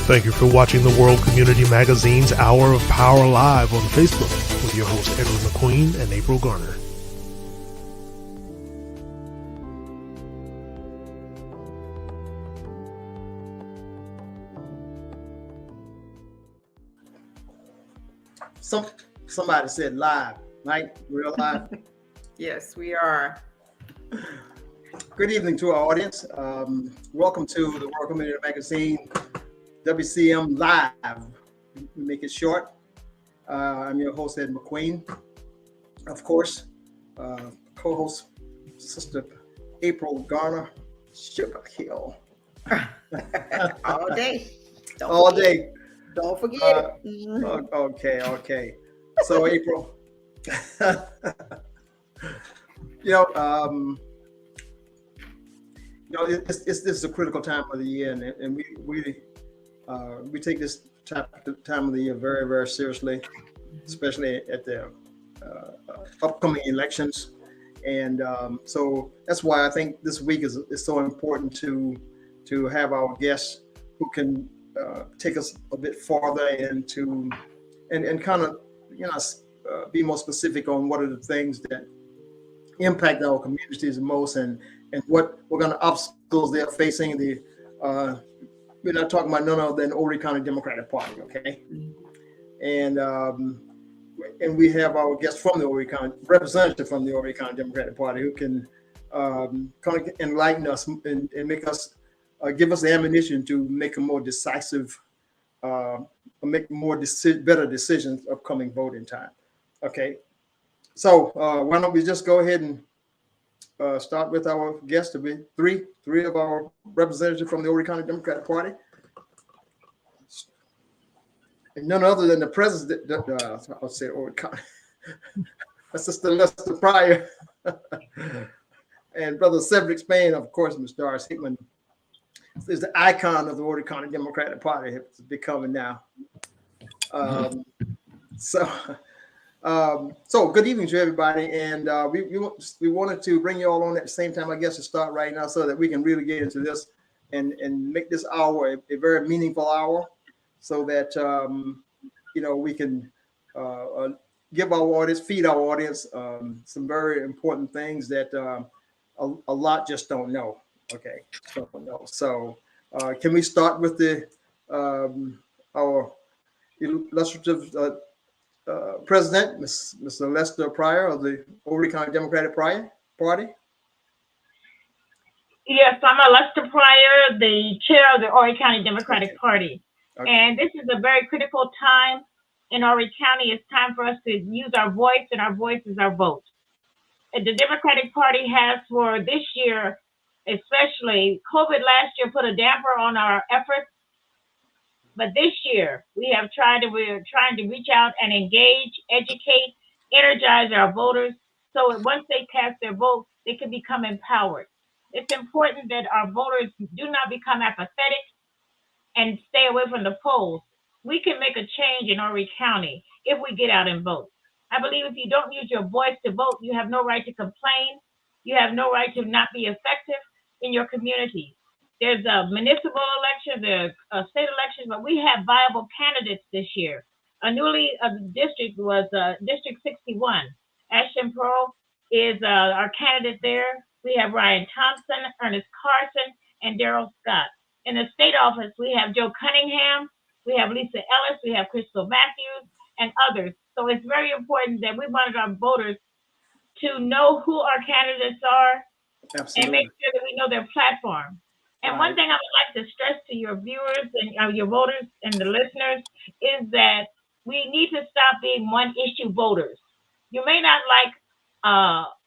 Thank you for watching the World Community Magazine's Hour of Power Live on Facebook with your hosts Edward McQueen and April Garner. Somebody said live, right? Real live? Yes, we are. Good evening to our audience. Welcome to the World Community Magazine, WCM Live. We make it short. I'm your host, Ed McQueen. Of course, co-host, Sister April Garner, Sugar Hill. All day. All day. Don't forget. Okay. So April, you know, this is a critical time of the year, and we take this time of the year very, very seriously, especially at the upcoming elections. And so that's why I think this week is so important to have our guests who can take us a bit farther into and kind of be more specific on what are the things that impact our communities the most, and what kind of obstacles they're facing. We're not talking about none other than Horry County Democratic Party, okay? And we have our guest from the Horry County, representative from the Horry County Democratic Party, who can kind of enlighten us and make us give us the ammunition to make a more decisive, make more better decisions upcoming voting time. Okay, so why don't we just go ahead and start with our guests? To be three of our representatives from the Horry County Democratic Party, and none other than the president. I'll say Horry County. Sister Lester Pryor and Brother Cedric Blain-Spain, of course. Ms. Doris Hickman is the icon of the Horry County Democratic Party. It's becoming now. So good evening to everybody, and we wanted to bring you all on at the same time, I guess, to start right now so that we can really get into this and make this hour a very meaningful hour, so that we can give our audience, feed our audience some very important things that a lot just don't know. Okay, don't know. So can we start with our illustrative president, Mr. Lester Pryor of the Horry County Democratic Party? Yes, I'm Lester Pryor, the chair of the Horry County Democratic Party. Okay. And this is a very critical time in Horry County. It's time for us to use our voice, and our voice is our vote. And the Democratic Party has, for this year, especially, COVID last year put a damper on our efforts. But this year, we're trying to reach out and engage, educate, energize our voters, so once they cast their vote, they can become empowered. It's important that our voters do not become apathetic and stay away from the polls. We can make a change in Horry County if we get out and vote. I believe if you don't use your voice to vote, you have no right to complain. You have no right to not be effective in your community. There's a municipal election, there's a state election, but we have viable candidates this year. A newly district was District 61. Ashton Pearl is our candidate there. We have Ryan Thompson, Ernest Carson, and Daryl Scott. In the state office, we have Joe Cunningham, we have Lisa Ellis, we have Crystal Matthews, and others. So it's very important that we want our voters to know who our candidates are. Absolutely. And make sure that we know their platform. And one thing I would like to stress to your viewers and your voters and the listeners is that we need to stop being one-issue voters. You may not like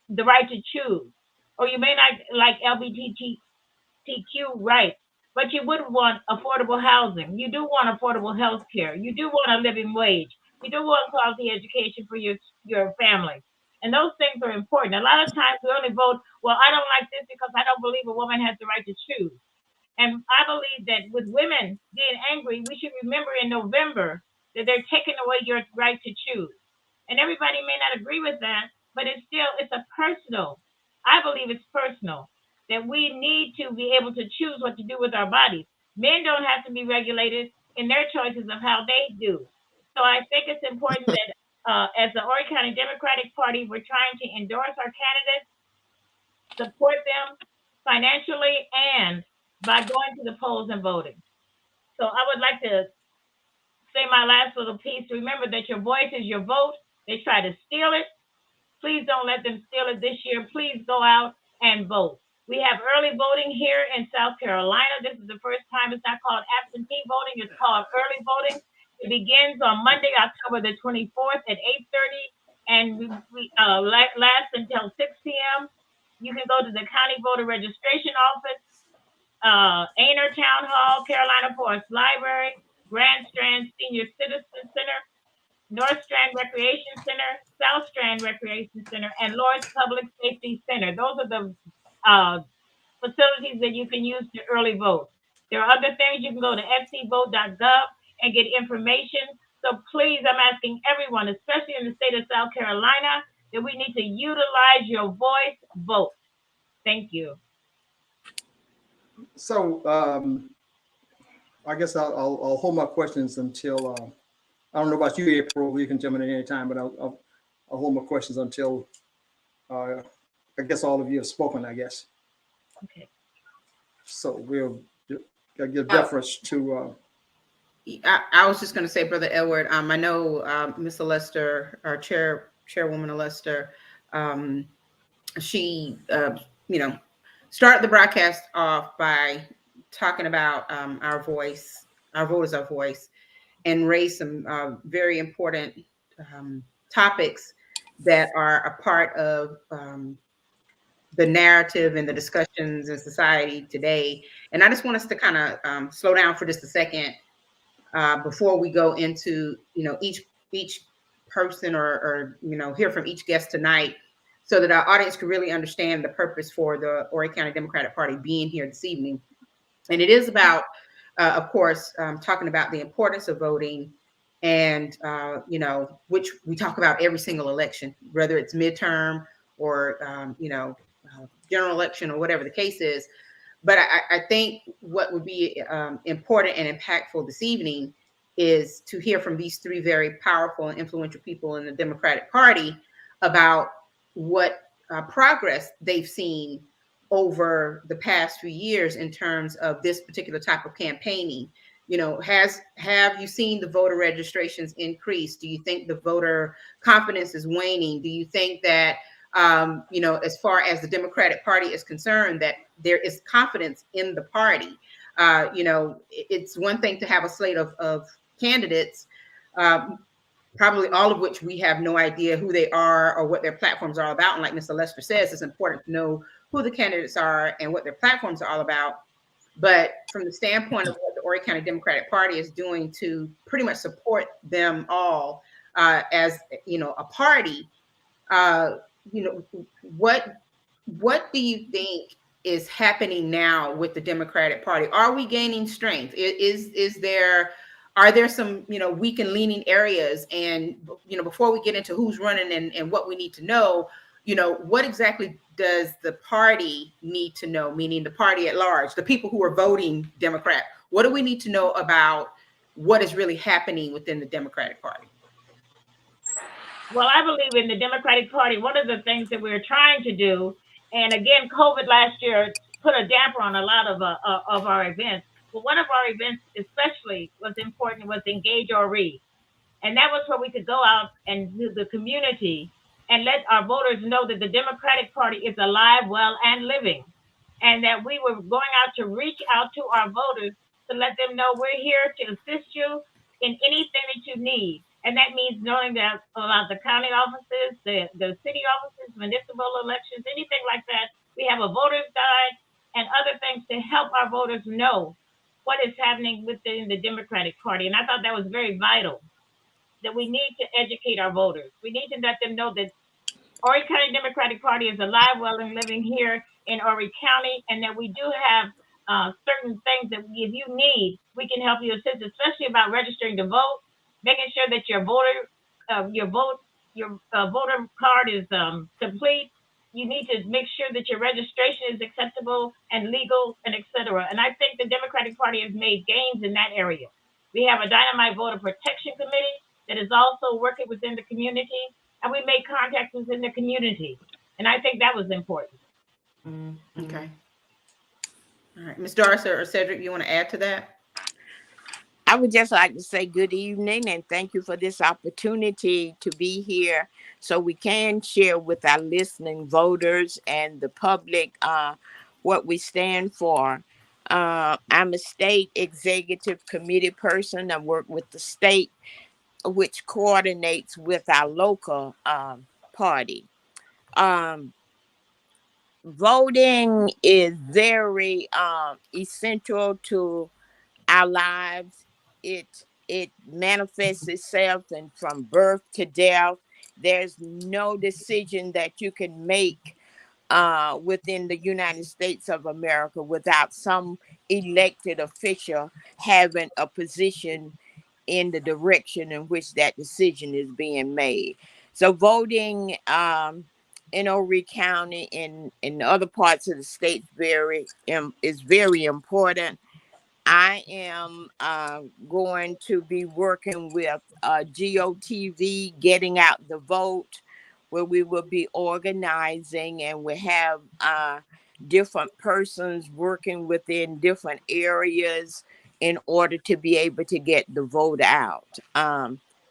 the right to choose, or you may not like LGBTQ rights, but you would want affordable housing. You do want affordable health care. You do want a living wage. You do want quality education for your family. And those things are important. A lot of times we only vote, well, I don't like this because I don't believe a woman has the right to choose. And I believe that with women being angry, we should remember in November that they're taking away your right to choose. And everybody may not agree with that, but it's a personal. I believe it's personal that we need to be able to choose what to do with our bodies. Men don't have to be regulated in their choices of how they do. So I think it's important that as the Horry County Democratic Party, we're trying to endorse our candidates, support them financially, and by going to the polls and voting. So I would like to say my last little piece. Remember that your voice is your vote. They try to steal it. Please don't let them steal it this year. Please go out and vote. We have early voting here in South Carolina. This is the first time. It's not called absentee voting. It's called early voting. It begins on Monday, October the 24th at 8:30, and we last until 6 p.m. You can go to the county voter registration office, Ainer Town Hall, Carolina Forest Library, Grand Strand Senior Citizen Center, North Strand Recreation Center, South Strand Recreation Center, and Lord's Public Safety Center. Those are the facilities that you can use to early vote. There are other things. You can go to fcvote.gov and get information. So please, I'm asking everyone, especially in the state of South Carolina, that we need to utilize your voice, vote. Thank you. So I guess I'll hold my questions until, I don't know about you, April, you can jump in at any time, but I'll hold my questions until I guess all of you have spoken, I guess. Okay. So we'll give deference to. I was just going to say, Brother Edward, I know Ms. Lester, our Chairwoman Lester, she, started the broadcast off by talking about our voice, our voters, our voice, and raised some very important topics that are a part of the narrative and the discussions in society today. And I just want us to kind of slow down for just a second before we go into, each person or hear from each guest tonight, so that our audience can really understand the purpose for the Horry County Democratic Party being here this evening. And it is about, of course, talking about the importance of voting, and which we talk about every single election, whether it's midterm or general election or whatever the case is. But I think what would be important and impactful this evening is to hear from these three very powerful and influential people in the Democratic Party about what progress they've seen over the past few years in terms of this particular type of campaigning. Have you seen the voter registrations increase? Do you think the voter confidence is waning? Do you think that as far as the Democratic Party is concerned, that there is confidence in the party? It's one thing to have a slate of candidates, probably all of which we have no idea who they are or what their platforms are all about. And like Mr. Lester says, it's important to know who the candidates are and what their platforms are all about. But from the standpoint of what the Horry County Democratic Party is doing to pretty much support them all as a party, what do you think is happening now with the Democratic Party? Are we gaining strength? Are there some weak and leaning areas? And before we get into who's running and what we need to know, what exactly does the party need to know, meaning the party at large, the people who are voting Democrat? What do we need to know about what is really happening within the Democratic Party? Well, I believe in the Democratic Party. One of the things that we're trying to do, and again, COVID last year put a damper on a lot of our events. But one of our events especially was important, was Engage or Read. And that was where we could go out and do the community and let our voters know that the Democratic Party is alive, well, and living. And that we were going out to reach out to our voters to let them know we're here to assist you in anything that you need. And that means knowing that about the county offices, the city offices, municipal elections, anything like that. We have a voter's guide and other things to help our voters know what is happening within the Democratic Party. And I thought that was very vital, that we need to educate our voters. We need to let them know that Horry County Democratic Party is alive, well, and living here in Horry County, and that we do have certain things that if you need, we can help you assist, especially about registering to vote, making sure that your voter card is complete. You need to make sure that your registration is acceptable and legal, and etc. And I think the Democratic Party has made gains in that area. We have a dynamite voter protection committee that is also working within the community, and we make contacts within the community. And I think that was important. Okay. All right. Ms. Doris or Cedric, you want to add to that? I would just like to say good evening and thank you for this opportunity to be here so we can share with our listening voters and the public what we stand for. I'm a state executive committee person. I work with the state which coordinates with our local party. Voting is very essential to our lives. It manifests itself and from birth to death. There's no decision that you can make within the United States of America without some elected official having a position in the direction in which that decision is being made. So voting in Horry County and in other parts of the state is very important. I am going to be working with GOTV, getting out the vote, where we will be organizing, and we have different persons working within different areas in order to be able to get the vote out.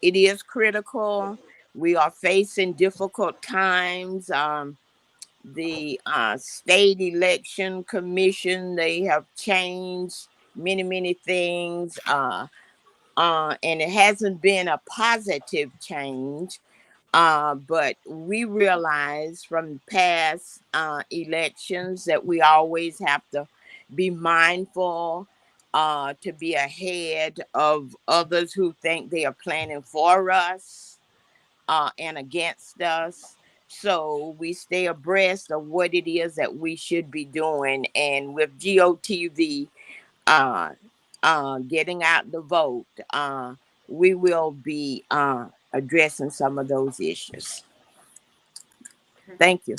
It is critical. We are facing difficult times. The state election commission, they have changed many things, and it hasn't been a positive change, but we realize from past elections that we always have to be mindful to be ahead of others who think they are planning for us and against us. So we stay abreast of what it is that we should be doing. And with GOTV getting out the vote, we will be addressing some of those issues. Thank you.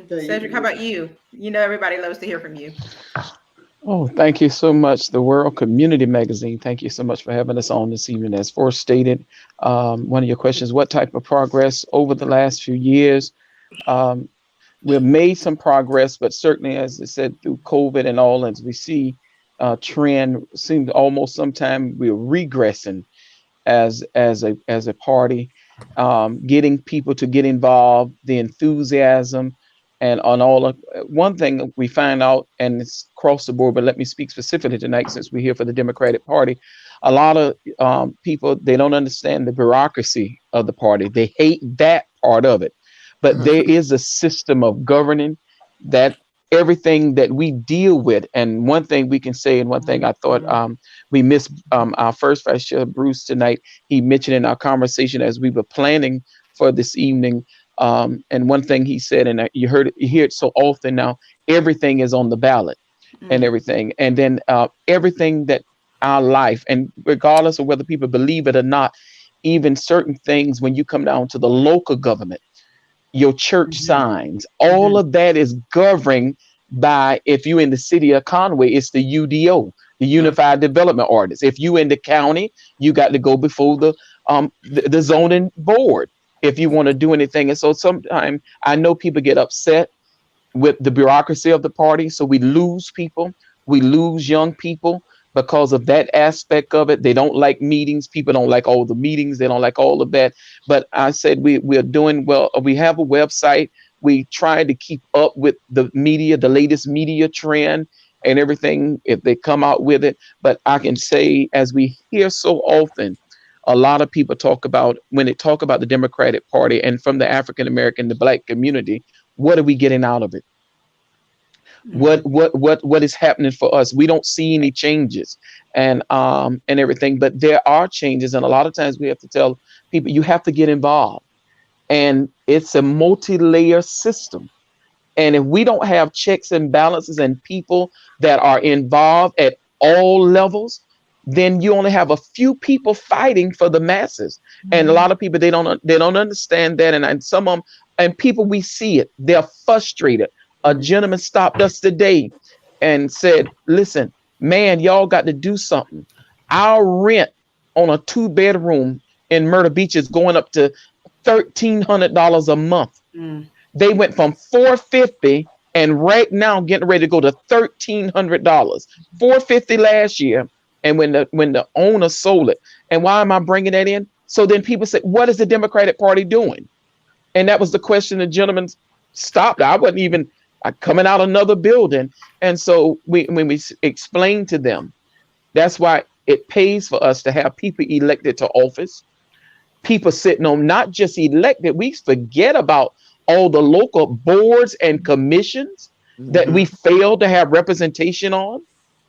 Cedric, how about you? You know, everybody loves to hear from you. Oh, thank you so much. The World Community Magazine. Thank you so much for having us on this evening. As first stated, one of your questions, what type of progress over the last few years? We've made some progress, but certainly, as I said, through COVID and all, as we see trend, seems almost sometime we're regressing as a party, getting people to get involved, the enthusiasm. And on all of one thing we find out, and it's across the board, but let me speak specifically tonight since we're here for the Democratic Party. A lot of people, they don't understand the bureaucracy of the party. They hate that part of it. But there is a system of governing that everything that we deal with. And one thing we can say, and one thing I thought we missed our first Vice Chair, Bruce, tonight. He mentioned in our conversation as we were planning for this evening. And one thing he said, and you hear it so often now, everything is on the ballot and everything. And then everything that our life, and regardless of whether people believe it or not, even certain things, when you come down to the local government, your church signs, all of that is governed by, if you're in the city of Conway, it's the UDO, the Unified Development Ordinance. If you in the county, you got to go before the zoning board if you want to do anything. And so sometimes I know people get upset with the bureaucracy of the party. So we lose people, we lose young people because of that aspect of it. They don't like meetings. People don't like all the meetings. They don't like all of that. But I said we're doing well. We have a website. We try to keep up with the media, the latest media trend and everything if they come out with it. But I can say, as we hear so often, a lot of people talk about, when they talk about the Democratic Party and from the African American, the Black community, what are we getting out of it? What is happening for us? We don't see any changes and everything, but there are changes. And a lot of times we have to tell people, you have to get involved. And it's a multi-layer system. And if we don't have checks and balances and people that are involved at all levels, then you only have a few people fighting for the masses. And a lot of people, they don't understand that. And some of them, and people, we see it, they're frustrated. A gentleman stopped us today and said, listen, man, y'all got to do something. Our rent on a 2-bedroom in Myrtle Beach is going up to $1,300 a month. They went from $450 and right now getting ready to go to $1,300. $450 last year. And when the owner sold it. And why am I bringing that in? So then people say, what is the Democratic Party doing? And that was the question the gentleman stopped. I wasn't even coming out another building. And so when we explained to them, that's why it pays for us to have people elected to office. people sitting on not just elected, we forget about all the local boards and commissions that we failed to have representation on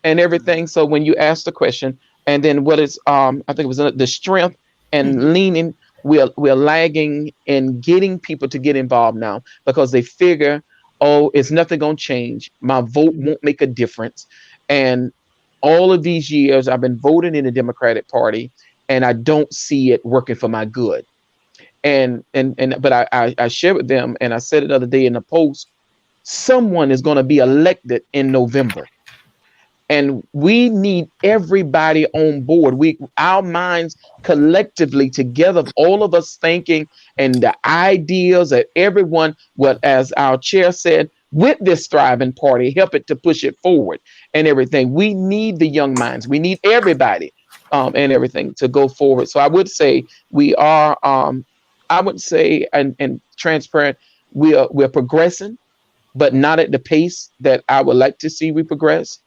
and everything. So when you ask the question, and then what is I think it was the strength and leaning, we're lagging in getting people to get involved now because they figure, oh, it's nothing gonna change. My vote won't make a difference. And all of these years I've been voting in the Democratic Party and I don't see it working for my good. But I shared with them, and I said it the other day in the post, someone is going to be elected in November. And we need everybody on board. Our minds collectively together, all of us thinking, and the ideas of everyone, what as our chair said, with this thriving party, help it to push it forward and everything. We need the young minds. We need everybody and everything to go forward. So I would say we are, I would say, and transparent, we're progressing, but not at the pace that I would like to see we progress.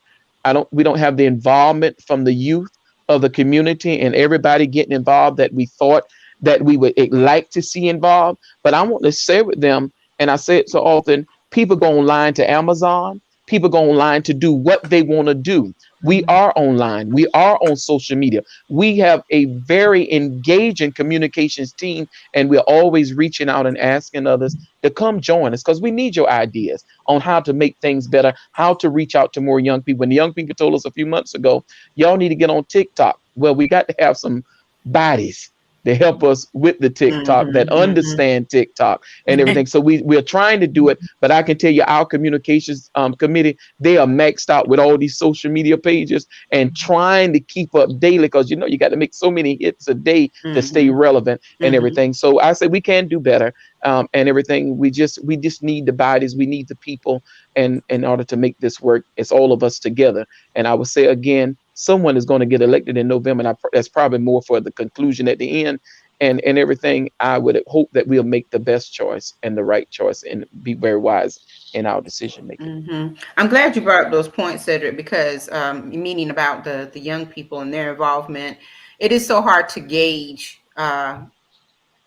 We don't have the involvement from the youth of the community and everybody getting involved that we thought that we would like to see involved. But I want to say with them, and I say it so often, people go online to Amazon, people go online to do what they want to do. We are online. We are on social media. We have a very engaging communications team, and we're always reaching out and asking others to come join us because we need your ideas on how to make things better, how to reach out to more young people. And the young people told us a few months ago, y'all need to get on TikTok. Well, we got to have some bodies to help us with the TikTok that understand TikTok and everything. So we're trying to do it, but I can tell you our communications committee, they are maxed out with all these social media pages and trying to keep up daily because, you got to make so many hits a day to stay relevant and everything. So I say we can do better and everything. We just need the bodies. We need the people. And in order to make this work, it's all of us together. And I would say again, someone is going to get elected in November. And that's probably more for the conclusion at the end and everything. I would hope that we'll make the best choice and the right choice and be very wise in our decision making. I'm glad you brought up those points, Cedric, because meaning about the young people and their involvement, it is so hard to gauge their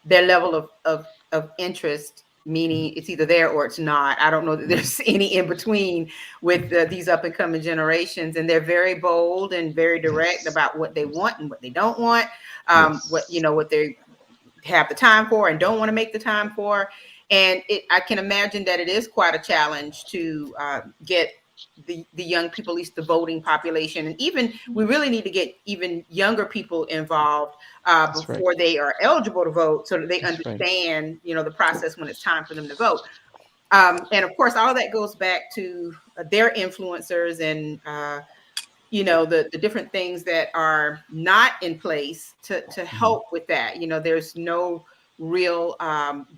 level of interest, meaning it's either there or it's not. I don't know that there's any in between with these up and coming generations, and they're very bold and very direct about what they want and what they don't want, what they have the time for and don't want to make the time for. And I can imagine that it is quite a challenge to get the young people, at least the voting population, and even we really need to get even younger people involved before they are eligible to vote, so that they understand, the process when it's time for them to vote. And of course, all of that goes back to their influencers and the different things that are not in place to help with that. There's no real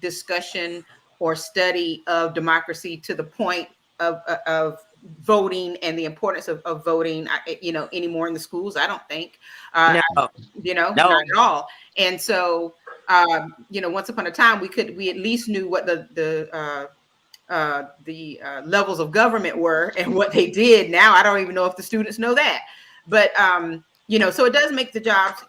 discussion or study of democracy to the point of voting and the importance of voting, anymore in the schools. I don't think, no. Not at all. And so, once upon a time, we at least knew what the levels of government were and what they did. Now, I don't even know if the students know that, but, so it does make the jobs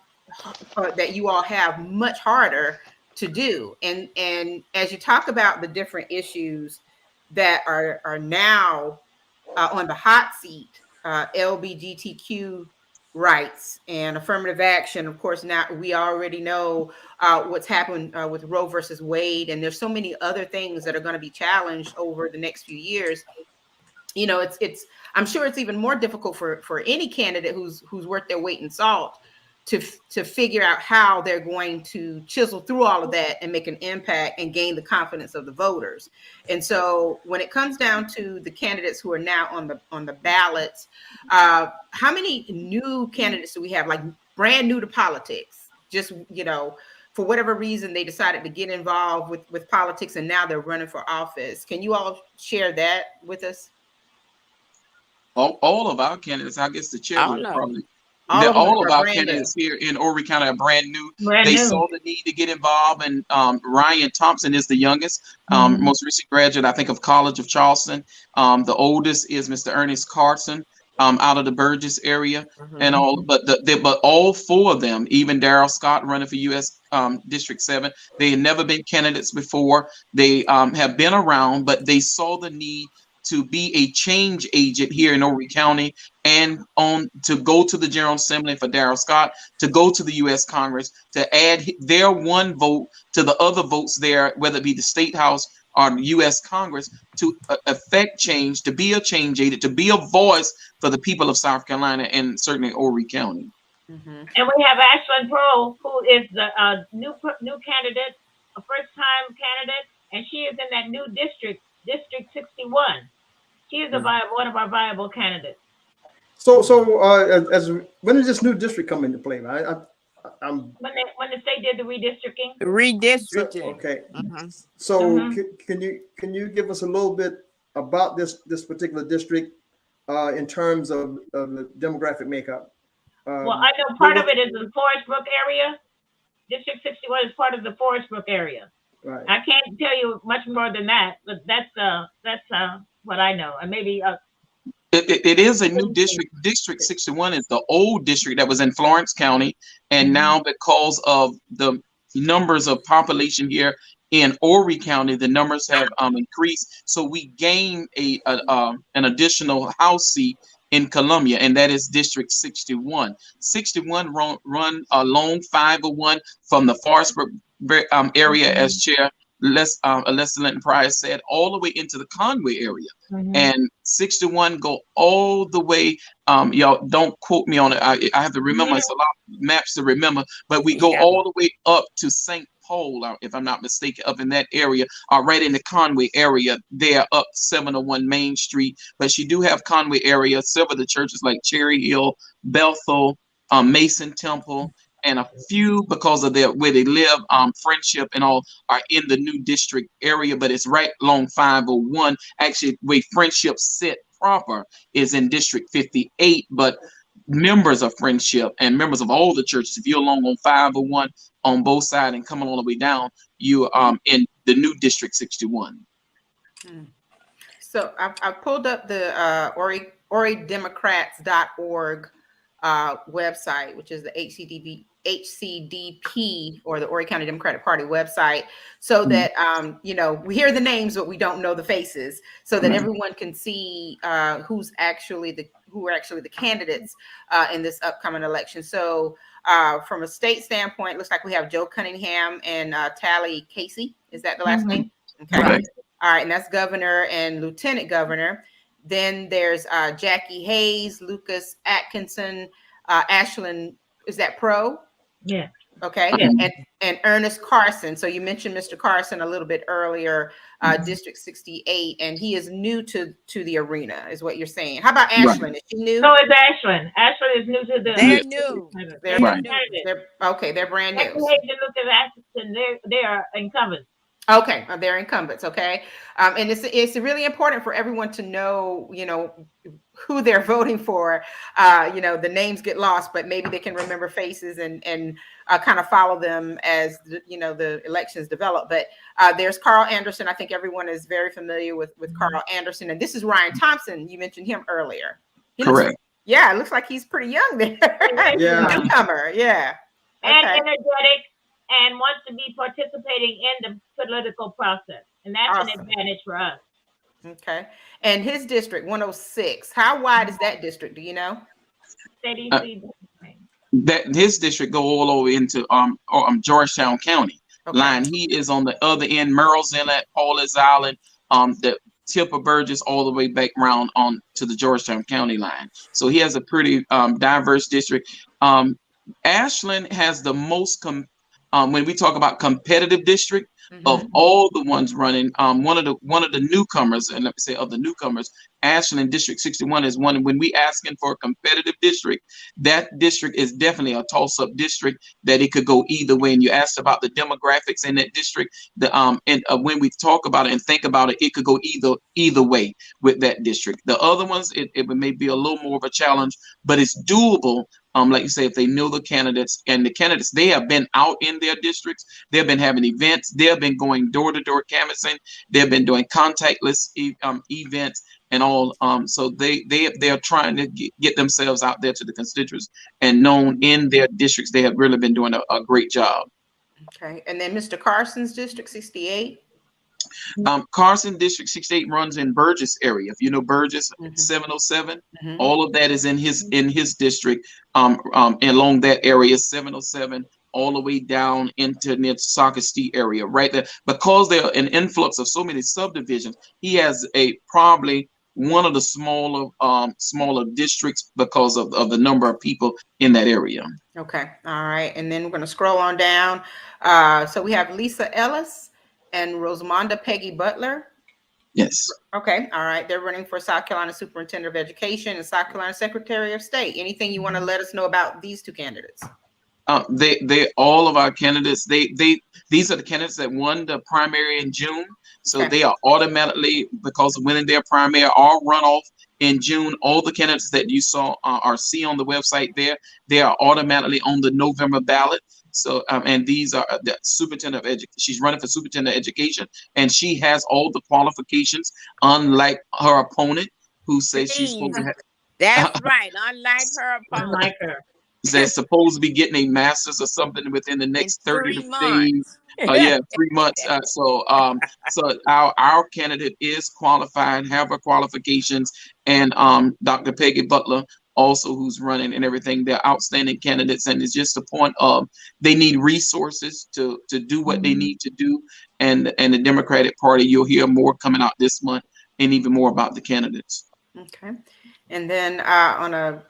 that you all have much harder to do. And as you talk about the different issues that are now on the hot seat, LGBTQ rights and affirmative action. Of course, now we already know what's happened with Roe versus Wade, and there's so many other things that are going to be challenged over the next few years. I'm sure it's even more difficult for any candidate who's worth their weight in salt to figure out how they're going to chisel through all of that and make an impact and gain the confidence of the voters. And so when it comes down to the candidates who are now on the ballots, how many new candidates do we have, like brand new to politics? Just, for whatever reason, they decided to get involved with politics and now they're running for office. Can you all share that with us? All of our candidates, I guess the chair would probably. All of our candidates here in Horry County are brand new. They saw the need to get involved, and Ryan Thompson is the youngest, most recent graduate, I think, of College of Charleston. The oldest is Mr. Ernest Carson, out of the Burgess area and all, but but all four of them, even Daryl Scott running for U.S. District 7, they had never been candidates before. They have been around, but they saw the need to be a change agent here in Horry County and to go to the General Assembly for Daryl Scott, to go to the U.S. Congress, to add their one vote to the other votes there, whether it be the State House or the U.S. Congress, to affect change, to be a change agent, to be a voice for the people of South Carolina and certainly Horry County. And we have Ashlyn Pearl, who is the new candidate, a first-time candidate, and she is in that new district, District 61. She is one of our viable candidates. So, when does this new district come into play? When the state did the redistricting. Okay. So, can you give us a little bit about this particular district in terms of the demographic makeup? Well, I know part of it is the Forest Brook area. District 61 is part of the Forest Brook area. Right. I can't tell you much more than that, but that's what I know, and maybe. It is a new district. District 61 is the old district that was in Florence County, and now because of the numbers of population here in Horry County, the numbers have increased. So we gained an additional House seat in Columbia, and that is District 61. 61 run along 501 from the Forest Brook area, as Chair Alessa Linton Price said, all the way into the Conway area. And 61 go all the way, y'all don't quote me on it, I have to remember, it's a lot of maps to remember, but we go all the way up to St. Paul, if I'm not mistaken, up in that area, right in the Conway area, there up 701 Main Street. But you do have Conway area, several of the churches like Cherry Hill, Bethel, Mason Temple, and a few, because of where they live, Friendship and all, are in the new district area, but it's right along 501. Actually, where Friendship sit proper is in District 58, but members of Friendship and members of all the churches, if you're along on 501 on both sides and coming all the way down, you in the new District 61. So I pulled up the HorryDemocrats.org website, which is the HCDP, or the Horry County Democratic Party website, so that we hear the names but we don't know the faces, so that everyone can see who are actually the candidates in this upcoming election. So from a state standpoint, it looks like we have Joe Cunningham and Tally Casey. Is that the last name? Okay. Right. All right, and that's governor and lieutenant governor. Then there's Jackie Hayes, Lucas Atkinson, Ashlyn, is that Pro? Yeah. Okay. Yeah. And Ernest Carson. So you mentioned Mr. Carson a little bit earlier, District 68, and he is new to the arena, is what you're saying. How about Ashlyn? Right. Is she new? So is Ashlyn. Ashlyn is new to the. They're new. They're new. They're brand new. Lucas Atkinson, they are incumbents. Okay, they're incumbents. Okay, and it's really important for everyone to know, who they're voting for. The names get lost, but maybe they can remember faces and kind of follow them as the elections develop. But there's Carl Anderson. I think everyone is very familiar with Carl Anderson, and this is Ryan Thompson. You mentioned him earlier. Correct. It looks like he's pretty young there. Yeah, newcomer. Yeah, and energetic. And wants to be participating in the political process. And that's an advantage for us. Okay. And his district, 106, how wide is that district? Do you know? That his district go all the way into Georgetown County line. He is on the other end, Merle's Inlet, Paul's Island, the tip of Burgess, all the way back around on to the Georgetown County line. So he has a pretty diverse district. Ashland has the most when we talk about competitive district of all the ones running, one of the newcomers, and let me say of the newcomers, Ashland District 61 is one. When we asking for a competitive district, that district is definitely a toss-up district that it could go either way. And you asked about the demographics in that district. When we talk about it and think about it, it could go either way with that district. The other ones, it may be a little more of a challenge, but it's doable Like you say, if they know the candidates, and the candidates, they have been out in their districts, they've been having events, they've been going door to door canvassing, they've been doing contactless events and all. So they're trying to get themselves out there to the constituents and known in their districts. They have really been doing a great job. Okay, and then Mr. Carson's District 68. Carson District 68 runs in Burgess area. If you know Burgess, 707, all of that is in his district. Along that area, 707, all the way down into near Socastee area, right there. Because there are an influx of so many subdivisions, he has probably one of the smaller districts because of the number of people in that area. Okay, all right, and then we're going to scroll on down. So we have Lisa Ellis and Rosamonda Peggy Butler. Yes. Okay, all right. They're running for South Carolina Superintendent of Education and South Carolina Secretary of State. Anything you want to let us know about these two candidates? They all of our candidates. These are the candidates that won the primary in June. So they are automatically, because of winning their primary or runoff in June, all the candidates that you saw or see on the website there, they are automatically on the November ballot. So, and these are the superintendent of education. She's running for superintendent of education, and she has all the qualifications, unlike her opponent, who says she's supposed to have. That's right. Unlike her opponent. Unlike her. They're supposed to be getting a master's or something within the next 30 to 40 days. 3 months. So our candidate is qualified, have her qualifications, and Dr. Peggy Butler also, who's running and everything. They're outstanding candidates, and it's just a point of they need resources to do what they need to do. And the Democratic Party, you'll hear more coming out this month, and even more about the candidates. Okay. And then on a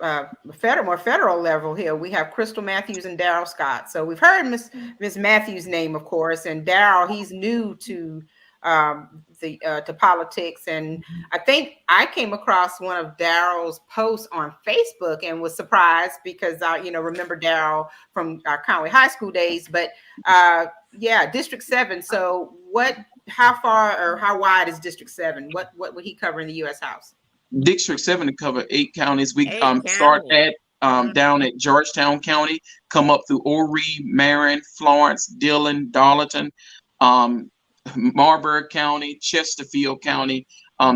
more federal level here, we have Crystal Matthews and Daryl Scott. So we've heard Miss Matthews' name, of course, and Daryl, he's new to to politics. And I think I came across one of Daryl's posts on Facebook and was surprised because I, remember Daryl from our Conway High School days. But District 7. So how far or how wide is District 7? What would he cover in the U.S. House? District 7 to cover 8 counties. We start at down at Georgetown County, come up through Horry, Marion, Florence, Dillon, Darlington, Marlborough County, Chesterfield County,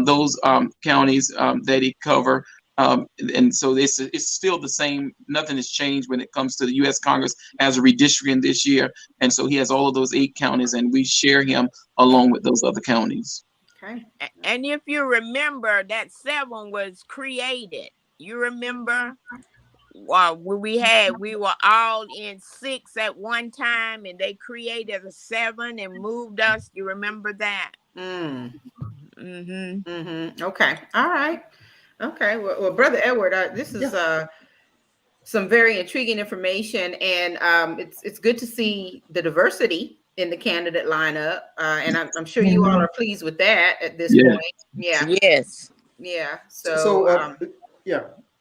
those counties that he cover. And so it's still the same. Nothing has changed when it comes to the U.S. Congress as a redistricting this year. And so he has all of those 8 counties, and we share him along with those other counties. Okay. And if you remember, that 7 was created. You remember when we were all in 6 at one time, and they created a 7 and moved us. You remember that? Okay. All right. Okay. Well, Brother Edward, this is some very intriguing information, and it's good to see the diversity in the candidate lineup, and I'm sure you all are pleased with that at this point. Yeah. Yes. Yeah.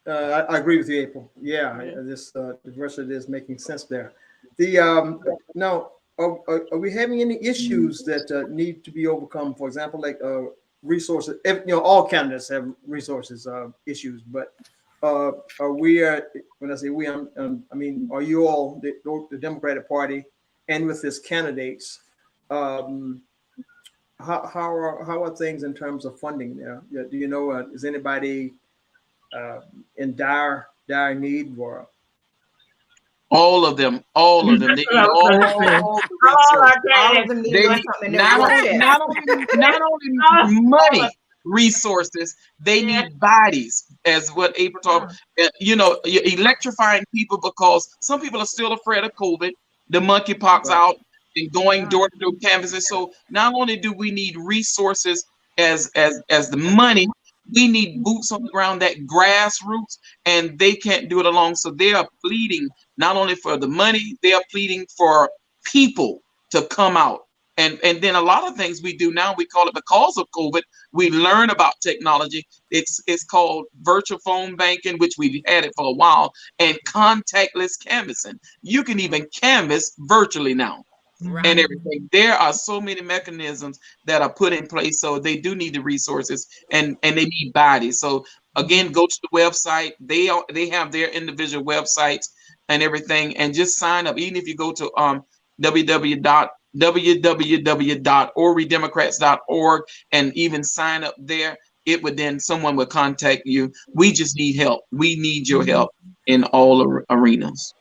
I agree with you, April. This diversity is making sense there. Now, are we having any issues that need to be overcome? For example, like resources. All candidates have resources issues, but are we? When I say we, I mean, are you all the Democratic Party? And with its candidates, how are things in terms of funding there? Do you know, is anybody in dire need? Or all of them. They need all not only money, resources. They need bodies, as what April talked about. Electrifying people, because some people are still afraid of COVID. The monkeypox out and going door to door canvassing. So not only do we need resources as the money, we need boots on the ground, that grassroots, and they can't do it alone. So they are pleading not only for the money, they are pleading for people to come out. And then a lot of things we do now, we call it, because of COVID, we learn about technology. It's called virtual phone banking, which we've had it for a while, and contactless canvassing. You can even canvass virtually now. Right. and everything. There are so many mechanisms that are put in place, so they do need the resources and they need bodies. So again, go to the website. They have their individual websites and everything, and just sign up. Even if you go to www.orrydemocrats.org and even sign up there, it would then someone would contact you. We just need help. We need your help in all arenas.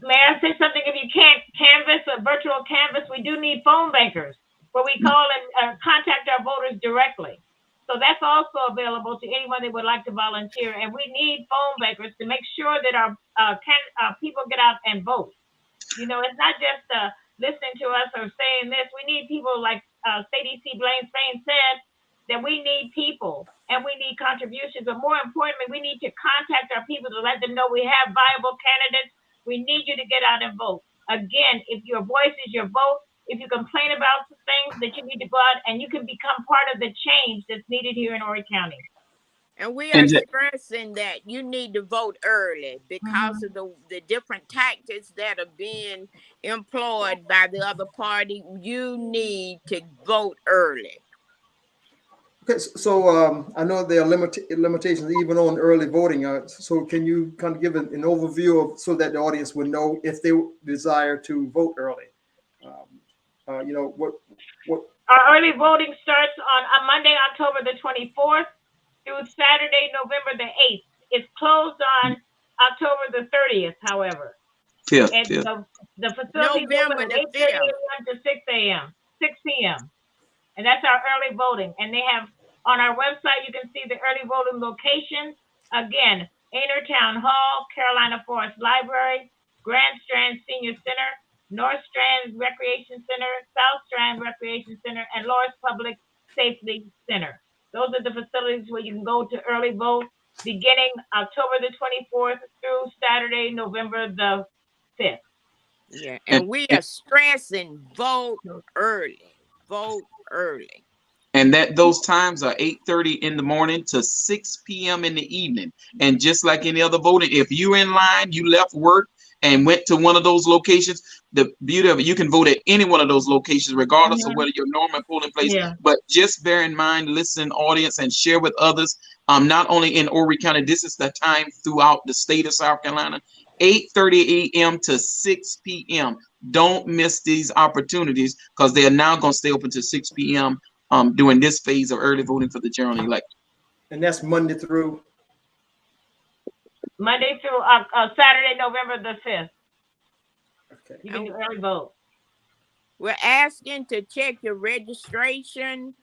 May I say something? If you can't canvass a virtual canvas, we do need phone bankers where we call and contact our voters directly. So that's also available to anyone that would like to volunteer. And we need phone bankers to make sure that our people get out and vote. You know, it's not just listening to us or saying this. We need people like Cedric Blain-Spain said, that we need people and we need contributions. But more importantly, we need to contact our people to let them know we have viable candidates. We need you to get out and vote. Again, if your voice is your vote, if you complain about the things that you need to go out and you can become part of the change that's needed here in Horry County. And we are stressing that you need to vote early because of the different tactics that are being employed by the other party. You need to vote early. Okay, so I know there are limitations even on early voting. So can you kind of give an overview of so that the audience would know if they desire to vote early? You know what? Our early voting starts on Monday, October the 24th through Saturday, November the 8th. It's closed on October the 30th, however. Fifth. The facility is open from 8:30 a.m. to 6 p.m. And that's our early voting. And they have on our website, you can see the early voting locations. Again, Ainer Town Hall, Carolina Forest Library, Grand Strand Senior Center, North Strand Recreation Center, South Strand Recreation Center, and Loris Public Safety Center. Those are the facilities where you can go to early vote beginning October the 24th through Saturday, November the 5th. Yeah, and we are stressing vote early. Vote early. And that those times are 8:30 in the morning to 6 p.m. in the evening. And just like any other voting, if you're in line, you left work and went to one of those locations, the beauty of it, you can vote at any one of those locations, regardless of whether you're normal polling place. Yeah. But just bear in mind, listen, audience, and share with others. Not only in Horry County, this is the time throughout the state of South Carolina, 8:30 a.m. to 6 p.m. Don't miss these opportunities because they are now going to stay open to 6 p.m. During this phase of early voting for the general election. And that's Monday through Saturday, November the 5th. Okay. You can do early vote. We're asking to check your registration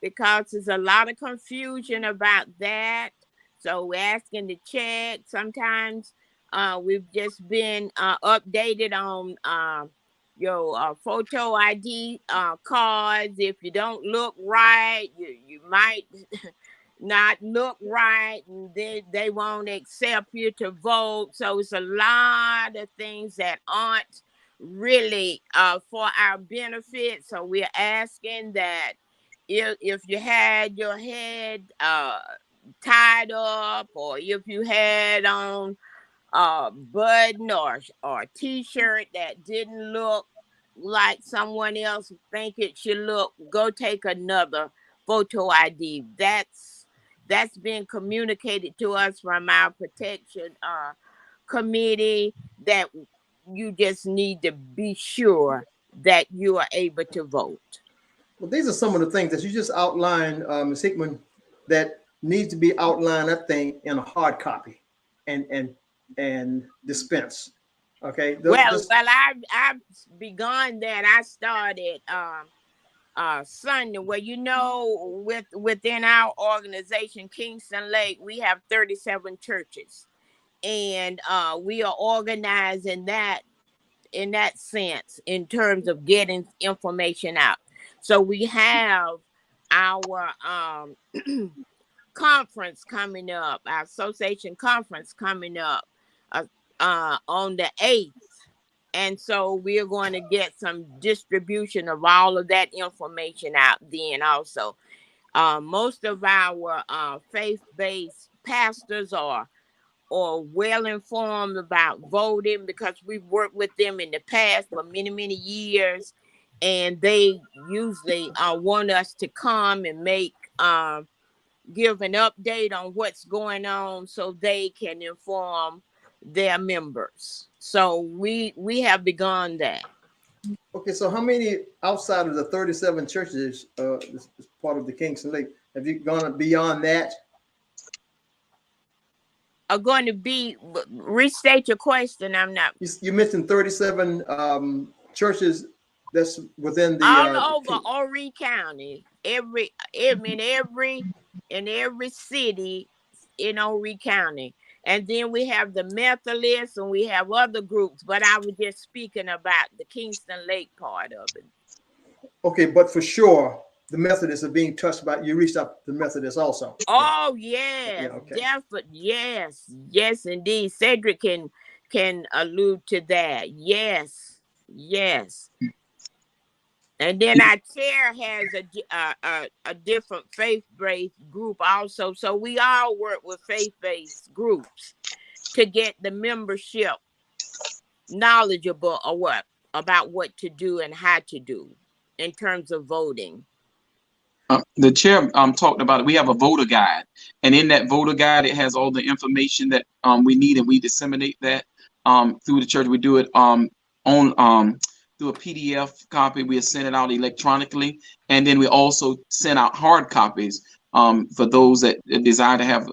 because there's a lot of confusion about that. So we're asking to check. Sometimes we've just been updated on your photo ID cards. If you don't look right, you might not look right, and they won't accept you to vote. So it's a lot of things that aren't really for our benefit. So we're asking that if you had your head tied up, or if you had on button or t-shirt that didn't look like someone else think it should look, go take another photo ID. That's been communicated to us from our protection committee, that you just need to be sure that you are able to vote. Well, these are some of the things that you just outlined, Ms. Hickman, that needs to be outlined, I think, in a hard copy and dispense. Okay. I've begun that. I started Sunday. Well, within our organization, Kingston Lake, we have 37 churches, and we are organizing that in that sense in terms of getting information out. So we have our conference coming up, our association conference coming up on the 8th. And so we're going to get some distribution of all of that information out then also. Most of our faith-based pastors are well informed about voting because we've worked with them in the past for many, many years. and they usually want us to come and give an update on what's going on so they can inform their members. So we have begun that. Okay, so how many outside of the 37 churches is part of the Kingston Lake? Have you gone beyond that? Are going to be, restate your question. I'm not. You mentioned 37 churches that's within the all over Horry County, in every city in Horry County. And then we have the Methodists and we have other groups, but I was just speaking about the Kingston Lake part of it. Okay, but for sure, the Methodists are being touched by, you reached out to the Methodists also. Oh, yes, yeah, okay. Definitely, yes, indeed. Cedric can allude to that. Yes. And then our chair has a different faith-based group also. So we all work with faith-based groups to get the membership knowledgeable about what to do and how to do in terms of voting. The chair talked about it. We have a voter guide, and in that voter guide, it has all the information that we need, and we disseminate that through the church. We do it through a PDF copy. We send it out electronically, and then we also send out hard copies for those that desire to have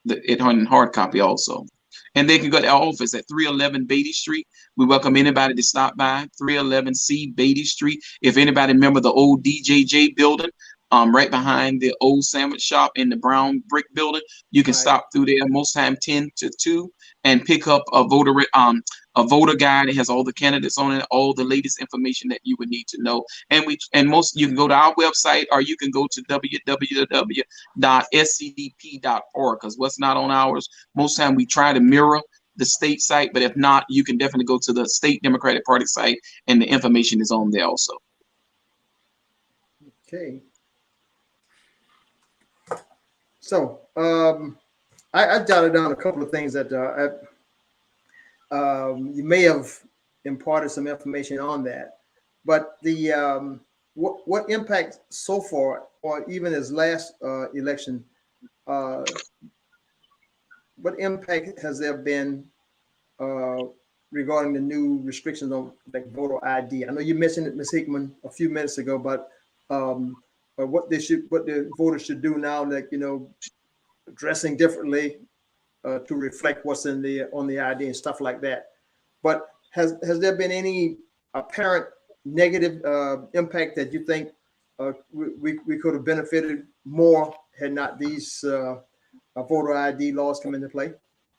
it on hard copy also. And they can go to our office at 311 Beatty Street. We welcome anybody to stop by, 311C Beatty Street. If anybody remember the old DJJ building, right behind the old sandwich shop in the brown brick building, you can stop through there most time 10 to 2 and pick up a voter guide. It has all the candidates on it, all the latest information that you would need to know. And you can go to our website, or you can go to www.scdp.org, because what's not on ours, most time we try to mirror the state site, but if not, you can definitely go to the state Democratic Party site, and the information is on there also. Okay. So I jotted down a couple of things that you may have imparted some information on that, but the what impact so far, or even as last election, what impact has there been regarding the new restrictions on like voter ID? I know you mentioned it, Ms. Hickman, a few minutes ago, but what the voters should do now, like, you know, dressing differently to reflect what's on the ID and stuff like that. But has there been any apparent negative impact that you think we could have benefited more had not these voter ID laws come into play?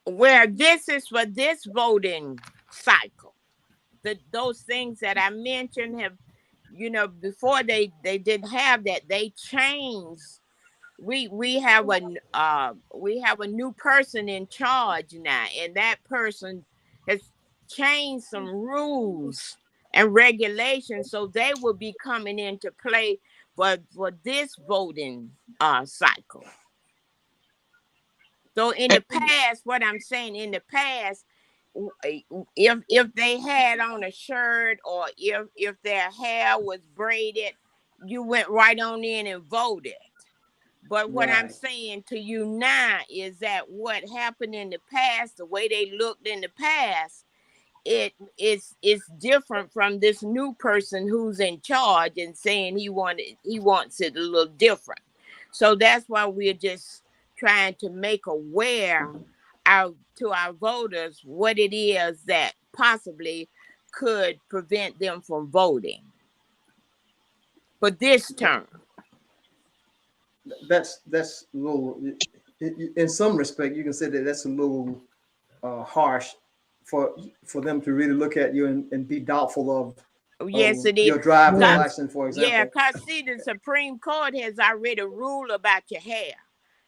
Where this is for this voting cycle, those things that I mentioned have, you know, before they didn't have that. They changed. We have a new person in charge now, and that person has changed some rules and regulations, so they will be coming into play for this voting cycle. So in the past, what I'm saying, in the past, if they had on a shirt, or if their hair was braided, you went right on in and voted. But what I'm saying to you now is that what happened in the past, the way they looked in the past, it's different from this new person who's in charge and saying he wants it a little different. So that's why we're just trying to make aware to our voters what it is that possibly could prevent them from voting for this term. That's a little, in some respect, you can say that that's a little harsh for them to really look at you and be doubtful of yes, it is. Your driver's license, for example. Yeah, because see, the Supreme Court has already ruled about your hair.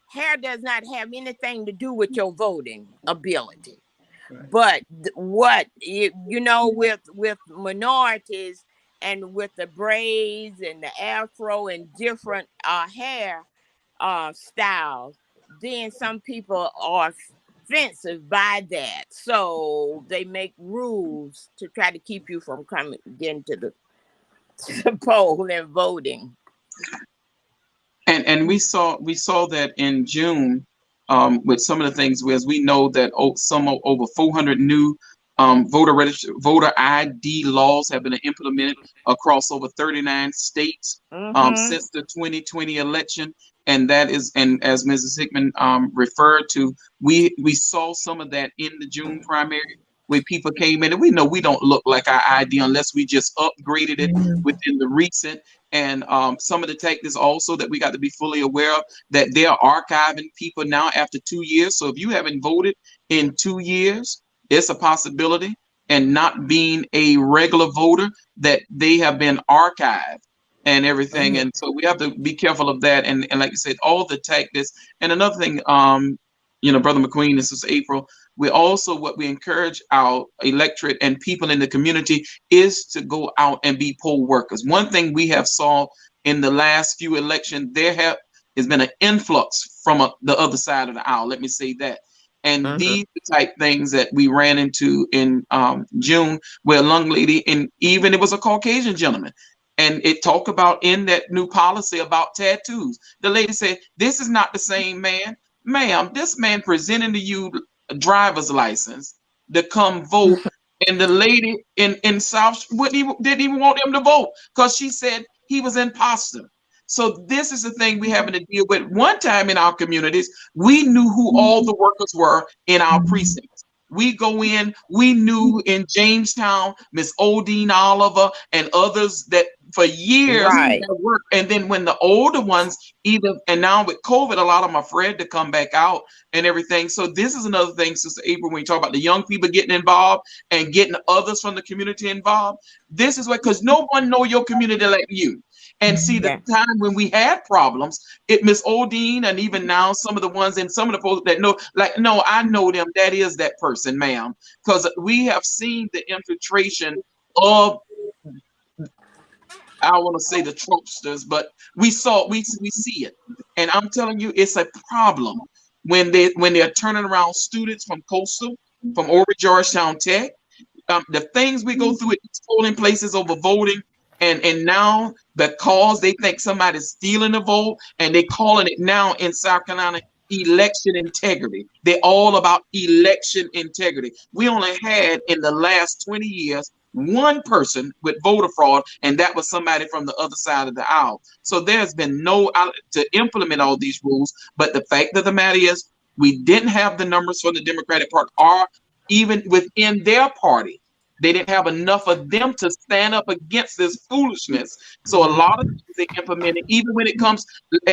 Hair does not have anything to do with your voting ability. Right. But what, you know, with minorities and with the braids and the afro and different hair styles, then some people are offensive by that. So they make rules to try to keep you from coming into the the poll and voting. And we saw that in June with some of the things, as we know that over 400 new voter ID laws have been implemented across over 39 states since the 2020 election. And that is, and as Mrs. Hickman referred to, we saw some of that in the June primary, where people came in, and we know we don't look like our ID unless we just upgraded it within the recent. And some of the tactics also that we got to be fully aware of, that they're archiving people now after 2 years. So if you haven't voted in 2 years, it's a possibility, and not being a regular voter, that they have been archived and everything. And so we have to be careful of that. And like you said, all the tactics. And another thing, Brother McQueen, this is April, what we encourage our electorate and people in the community is to go out and be poll workers. One thing we have saw in the last few elections, has been an influx from the other side of the aisle. Let me say that. And these type things that we ran into in June, where a young lady, and even it was a Caucasian gentleman, and it talked about in that new policy about tattoos. The lady said, "This is not the same man, ma'am. This man presenting to you a driver's license to come vote." And the lady in South didn't even want him to vote because she said he was imposter. So this is the thing we having to deal with. One time in our communities, we knew who all the workers were in our precincts. We go in, we knew in Jamestown, Miss Odine Oliver and others that for years have worked. And then when the older ones, and now with COVID, a lot of them are afraid to come back out and everything. So this is another thing, Sister April, when you talk about the young people getting involved and getting others from the community involved, this is what, because no one know your community like you. And see, the time when we had problems, Miss Odine, and even now some of the ones and some of the folks that know, like, no, I know them. That is that person, ma'am. Because we have seen the infiltration of, I want to say the Trumpsters, but we see it. And I'm telling you, it's a problem when they're turning around students from Coastal, from Horry, Georgetown Tech. The things we go through at these polling places over voting. And now because they think somebody's stealing the vote, and they calling it now in South Carolina election integrity. They're all about election integrity. We only had in the last 20 years one person with voter fraud, and that was somebody from the other side of the aisle. So there's been no to implement all these rules. But the fact of the matter is, we didn't have the numbers for the Democratic Party, or even within their party. They didn't have enough of them to stand up against this foolishness. So a lot of things they implemented, even when it comes,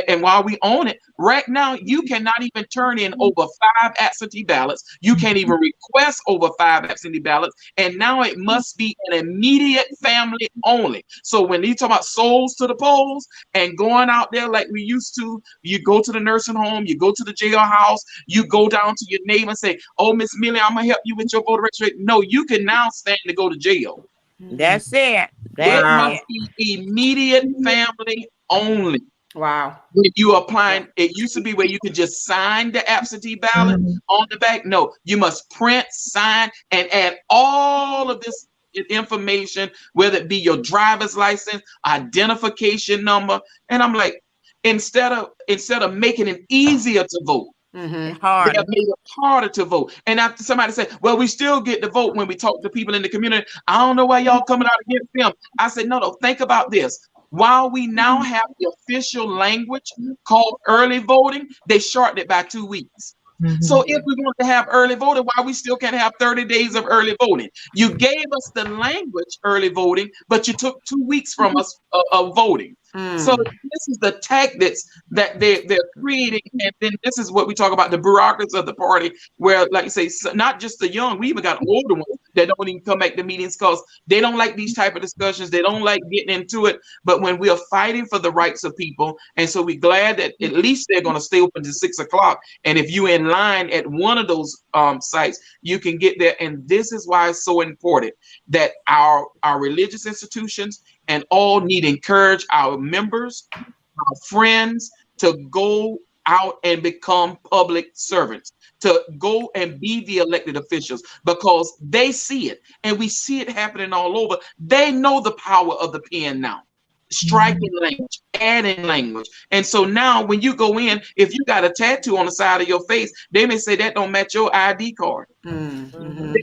and while we own it, right now, you cannot even turn in over 5 absentee ballots. You can't even request over 5 absentee ballots. And now it must be an immediate family only. So when you talk about souls to the polls and going out there like we used to, you go to the nursing home, you go to the jailhouse, you go down to your neighbor and say, "Oh, Miss Millie, I'm going to help you with your voter registration." No, you can now stand to go to jail. That's it. It must be immediate family only. Wow. When you applying, it used to be where you could just sign the absentee ballot on the back. No, you must print, sign, and add all of this information, whether it be your driver's license, identification number. And I'm like, instead of making it easier to vote, they have made it harder to vote. And after somebody said, "Well, we still get to vote when we talk to people in the community," I don't know why y'all coming out against them. I said, no, think about this. While we now have the official language called early voting, they shortened it by 2 weeks. So if we want to have early voting, why we still can't have 30 days of early voting? You gave us the language early voting, but you took 2 weeks from us of voting. So this is the tactics that they're creating. And then this is what we talk about, the bureaucracy of the party, where, like you say, not just the young, we even got older ones that don't even come back to meetings because they don't like these type of discussions. They don't like getting into it. But when we are fighting for the rights of people, and so we're glad that at least they're going to stay open to 6 o'clock. And if you're in line at one of those sites, you can get there. And this is why it's so important that our religious institutions and all need to encourage our members, our friends, to go out and become public servants, to go and be the elected officials, because they see it, and we see it happening all over. They know the power of the pen now. Striking language, adding language. And so now when you go in, if you got a tattoo on the side of your face, they may say that don't match your ID card. They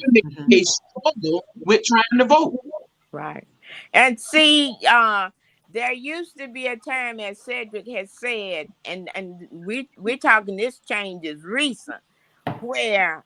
may struggle with trying to vote. Right. And see, there used to be a time, as Cedric has said, and we're talking, this change is recent, where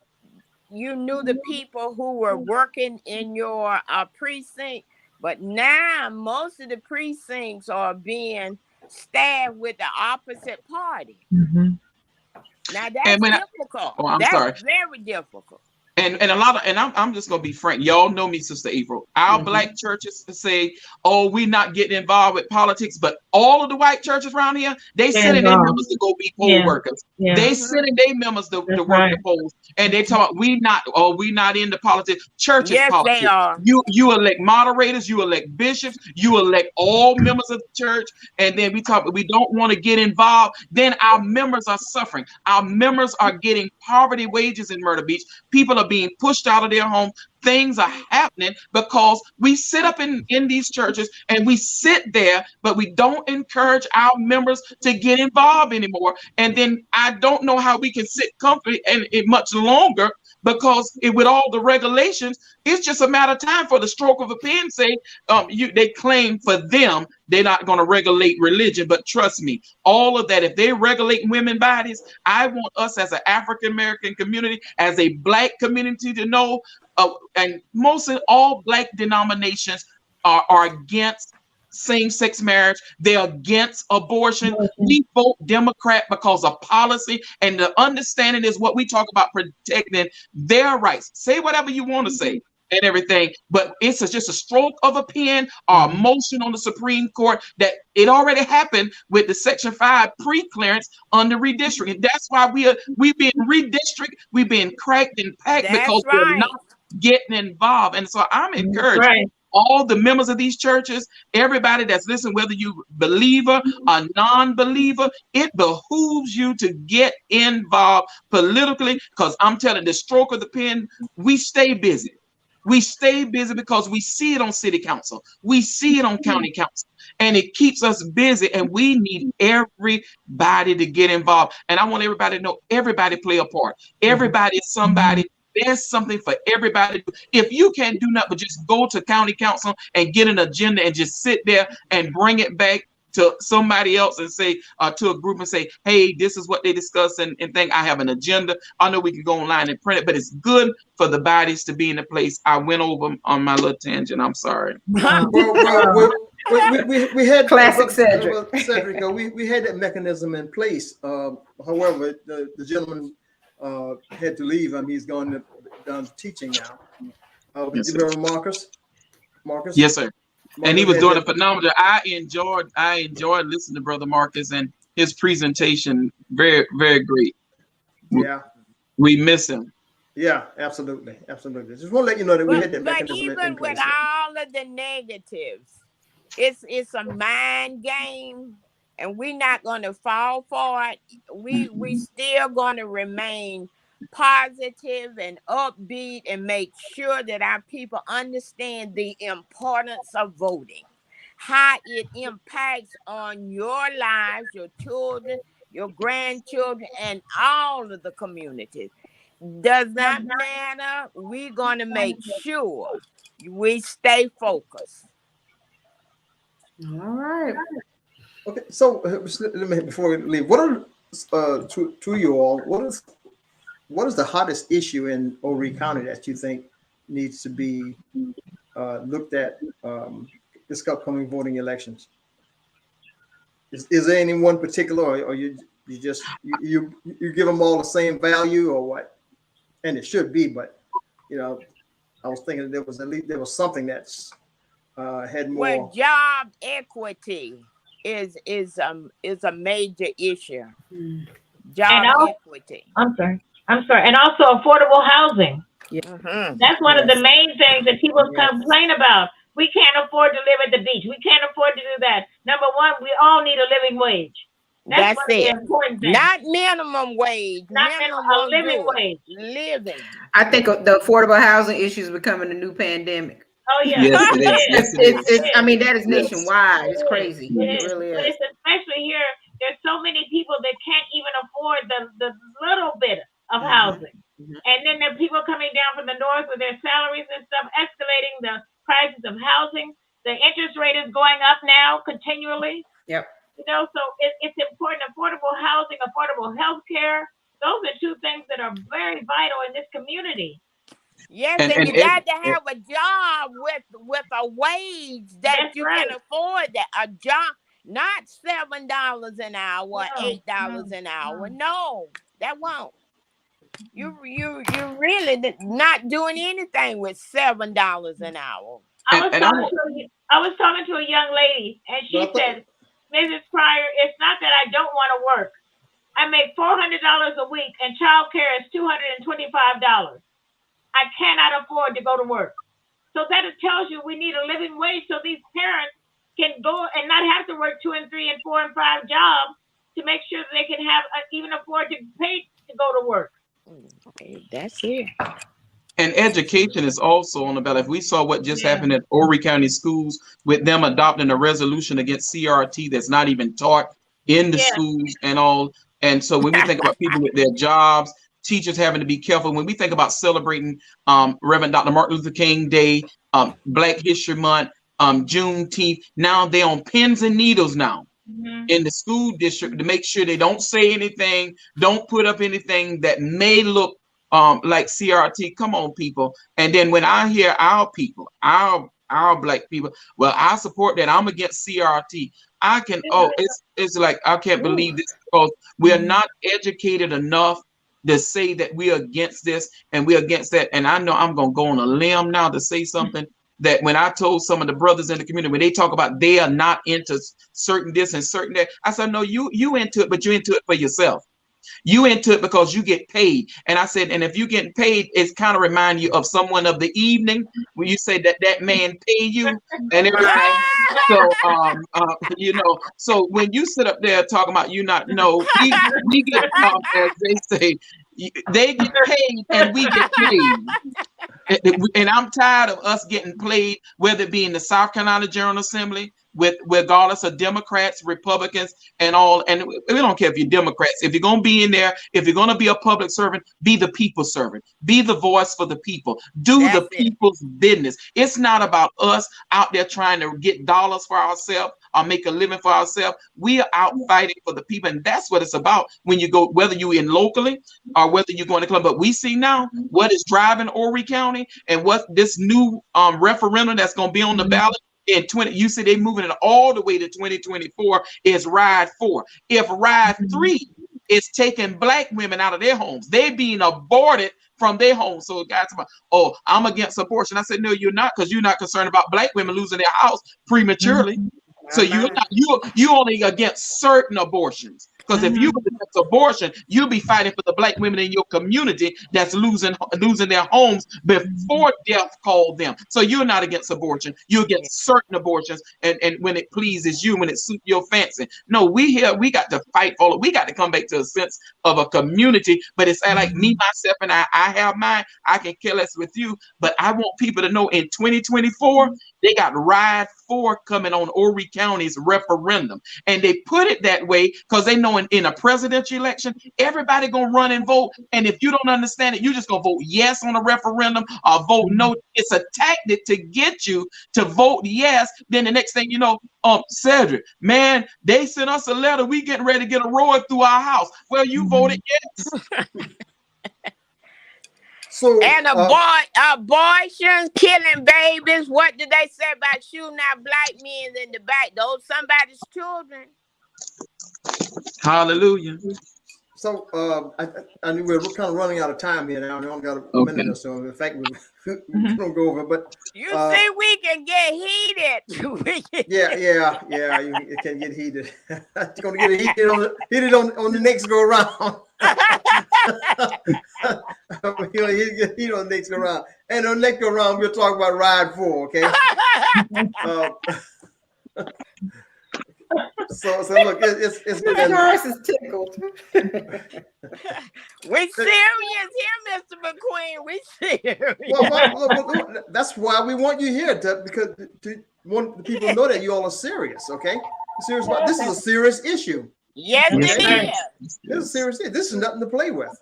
you knew the people who were working in your precinct, but now most of the precincts are being staffed with the opposite party. Now that's difficult. That's very difficult. And a lot of, and I'm just gonna be frank. Y'all know me, Sister April. Our black churches say, "Oh, we're not getting involved with politics," but all of the white churches around here, they sending their members to go be poll workers. They sending their members to work the polls, and they talk, "We not into politics." Churches, yes, politics. They are. You elect moderators, you elect bishops, you elect all members of the church, and then we don't want to get involved. Then our members are suffering. Our members are getting poverty wages in Myrtle Beach. People are being pushed out of their home. Things are happening because we sit up in these churches and we sit there, but we don't encourage our members to get involved anymore. And then I don't know how we can sit comfortably and much longer, because with all the regulations, it's just a matter of time for the stroke of a pen. Say they claim for them they're not going to regulate religion, but trust me, all of that, if they regulate women's bodies, I want us as an African American community, as a black community, to know, and mostly all black denominations are against same-sex marriage. They're against abortion. We vote Democrat because of policy, and the understanding is what we talk about, protecting their rights. Say whatever you want to say and everything, but it's just a stroke of a pen or a motion on the Supreme Court that it already happened with the Section 5 pre-clearance under redistricting. That's why we've been redistricted, we've been cracked and packed because we're not getting involved. And so I'm encouraged all the members of these churches, everybody that's listening, whether you believer or non-believer, it behooves you to get involved politically, because I'm telling you, the stroke of the pen, we stay busy. We stay busy because we see it on city council. We see it on county council, and it keeps us busy, and we need everybody to get involved. And I want everybody to know, everybody play a part. Everybody is somebody. There's something for everybody. If you can't do nothing but just go to county council and get an agenda and just sit there and bring it back to somebody else and say, to a group and say, hey, this is what they discussed and think I have an agenda. I know we can go online and print it, but it's good for the bodies to be in a place. I went over on my little tangent. I'm sorry. We had classic Cedric. We had that mechanism in place. However, the gentleman had to leave. He's done teaching now. Yes, you remember Marcus? Yes, sir. And he was doing a phenomenal. I enjoyed listening to Brother Marcus and his presentation. Very, very great. Yeah. We miss him. Yeah, absolutely. Just want to let you know that we had that mechanism in place. But even with all of the negatives, it's a mind game, and we're not going to fall for it. We still going to remain positive and upbeat and make sure that our people understand the importance of voting, how it impacts on your lives, your children, your grandchildren, and all of the communities. Does not matter. We're going to make sure we stay focused. All right. Okay, so let me, before we leave, what are to you all, what is the hottest issue in Horry County that you think needs to be looked at this upcoming voting elections? Is there any one particular, or you just you give them all the same value, or what? And it should be, but I was thinking there was something that's had more. Well, job equity is a major issue. Job equity. I'm sorry, and also affordable housing. Mm-hmm. That's one of the main things that people complain about. We can't afford to live at the beach. We can't afford to do that. Number one, we all need a living wage. That's That's one of the it. important things. Not minimum wage. Not minimum a won't living do it. wage. Living. I think the affordable housing issue is becoming a new pandemic. Oh yeah. Yes, it is. Yes, it is. I mean, that is Yes. nationwide. It's crazy. It It is. really But is. it's especially here. There's so many people that can't even afford the little bit of housing. Mhm. And then there are people coming down from the north with their salaries and stuff, escalating the prices of housing. The interest rate is going up now continually. Yep. You know, so it's important. Affordable housing, affordable health care. Those are two things that are very vital in this community. Yes, And- and, and you it- got to have a job with a wage that That's you right. can afford. That a job, not $7 an hour, No, $8 an hour. No, that won't. You really not doing anything with $7 an hour. I was And talking to a young lady, and she But I said, Mrs. Pryor, it's not that I don't want to work. I make $400 a week, and child care is $225. I cannot afford to go to work. So that tells you we need a living wage so these parents can go and not have to work 2 and 3 and 4 and 5 jobs to make sure that they can have even afford to pay to go to work. Okay, that's it. And education is also on the ballot. If we saw what just happened at Horry County schools with them adopting a resolution against CRT that's not even taught in the schools and all. And so when we think about people with their jobs, teachers having to be careful. When we think about celebrating Reverend Dr. Martin Luther King Day, Black History Month, Juneteenth, now they're on pins and needles now in the school district to make sure they don't say anything, don't put up anything that may look like CRT. Come on, people. And then when I hear our people, our Black people, well, I support that. I'm against CRT. I can, it's like, I can't believe this because we are not educated enough to say that we're against this and we're against that. And I know I'm going to go on a limb now to say something that when I told some of the brothers in the community, when they talk about they are not into certain this and certain that, I said, no, you into it, but you're into it for yourself. You into it because you get paid. And I said, and if you getting paid, it's kind of remind you of someone of the evening when you say that man pay you and everything. So, you know, so when you sit up there talking about you not know, we get, as they say, they get paid and we get paid. And I'm tired of us getting played, whether it be in the South Carolina General Assembly, regardless of Democrats, Republicans, and all. And we don't care if you're Democrats. If you're going to be in there, if you're going to be a public servant, be the people's servant. Be the voice for the people. Do the people's business. It's not about us out there trying to get dollars for ourselves or make a living for ourselves. We are out fighting for the people. And that's what it's about when you go, whether you're in locally or whether you're going to club. But we see now what is driving Horry County and what this new referendum that's going to be on the ballot in 20, you see they moving it all the way to 2024 is Ride 4. If Ride 3 is taking Black women out of their homes, they're being aborted from their homes. So guys, oh, I'm against abortion. I said, no, you're not, because you're not concerned about Black women losing their house prematurely. So you're not, you only against certain abortions. Because if you were against abortion, you'll be fighting for the Black women in your community that's losing their homes before death called them. So you're not against abortion. You're against certain abortions, and when it pleases you, when it suits your fancy. No, we got to fight for it. We got to come back to a sense of a community. But it's like me, myself, and I have mine. I can care less with you. But I want people to know in 2024, they got Ride 4 coming on Horry County's referendum. And they put it that way because they know in a presidential election, everybody gonna run and vote. And if you don't understand it, you just gonna vote yes on a referendum or vote no. It's a tactic to get you to vote yes. Then the next thing you know, Cedric, man, they sent us a letter. We getting ready to get a road through our house. Well, you voted yes. So, And abortion, killing babies. What did they say about shooting out Black men in the back? Those somebody's children. Hallelujah. So I knew we're kind of running out of time here now. I only got a minute or so. In fact, we don't go over. But you see, we can get heated. Yeah. It can get heated. It's going to get heated on the next go around. Heated on the next go around. And on the next go around, we'll talk about Ride 4. Okay. So look, it's been, Doris is tickled. We're serious here, Mr. McQueen. We serious. well, that's why we want you here because to want the people to know that you all are serious. Okay, serious about this is a serious issue. Yes, Yes, it it is. This is a serious issue. This is nothing to play with.